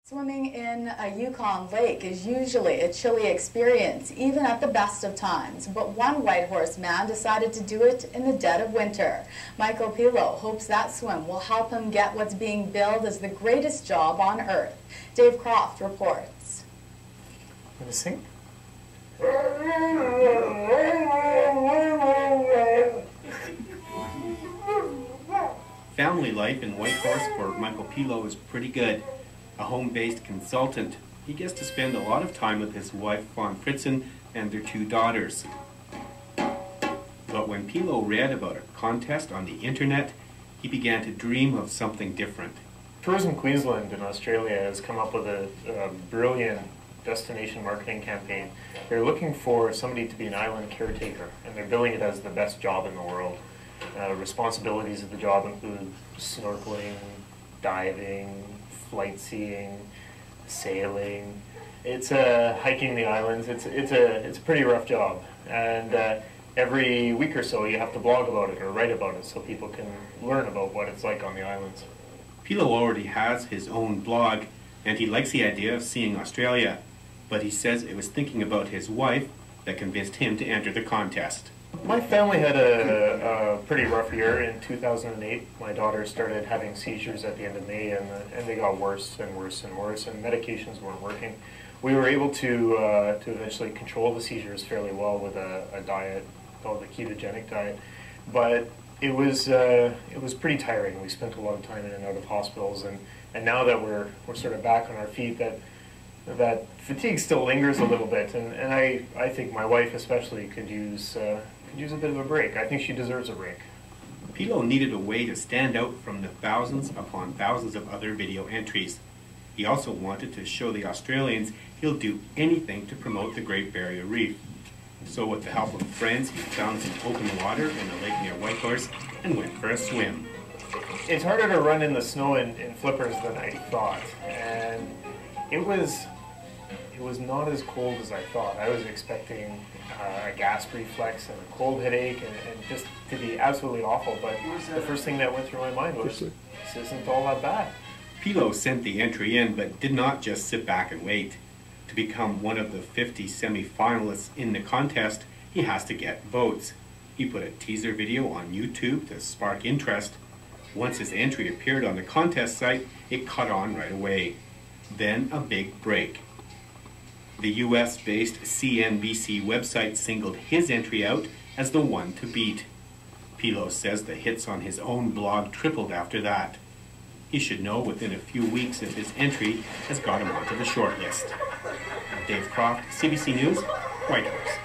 Swimming in a Yukon lake is usually a chilly experience, even at the best of times. But one whitehorse man decided to do it in the dead of winter. Michael Pilo hopes that swim will help him get what's being billed as the greatest job on earth. Dave Croft reports. Want to sing? Family life in Whitehorse for Michael Pilo is pretty good. A home-based consultant, he gets to spend a lot of time with his wife, Fawn Fritzen, and their two daughters. But when Pilo read about a contest on the internet, he began to dream of something different. Tourism Queensland in Australia has come up with a brilliant destination marketing campaign. They're looking for somebody to be an island caretaker, and they're billing it as the best job in the world. Responsibilities of the job include snorkeling, diving, flight seeing, sailing. It's hiking the islands. It's a pretty rough job, and every week or so you have to blog about it or write about it so people can learn about what it's like on the islands. Pilo already has his own blog, and he likes the idea of seeing Australia, but he says it was thinking about his wife that convinced him to enter the contest. My family had a pretty rough year in 2008. My daughter started having seizures at the end of May, and they got worse and worse and worse, and medications weren't working. We were able to eventually control the seizures fairly well with a diet called the ketogenic diet, but it was pretty tiring. We spent a lot of time in and out of hospitals, and now that we're sort of back on our feet, that fatigue still lingers a little bit, and I think my wife especially could use a bit of a break. I think she deserves a break. Pilo needed a way to stand out from the thousands upon thousands of other video entries. He also wanted to show the Australians he'll do anything to promote the Great Barrier Reef. So with the help of friends, he found some open water in a lake near Whitehorse and went for a swim. It's harder to run in the snow in flippers than I thought, and it was not as cold as I thought. I was expecting a gas reflex and a cold headache and just to be absolutely awful, but the first thing that went through my mind was, this isn't all that bad. Pilo sent the entry in, but did not just sit back and wait. To become one of the 50 semi-finalists in the contest, he has to get votes. He put a teaser video on YouTube to spark interest. Once his entry appeared on the contest site, it caught on right away. Then a big break. The US-based CBC website singled his entry out as the one to beat. Pilo says the hits on his own blog tripled after that. He should know within a few weeks if his entry has got him onto the shortlist. Dave Croft, CBC News, Whitehorse.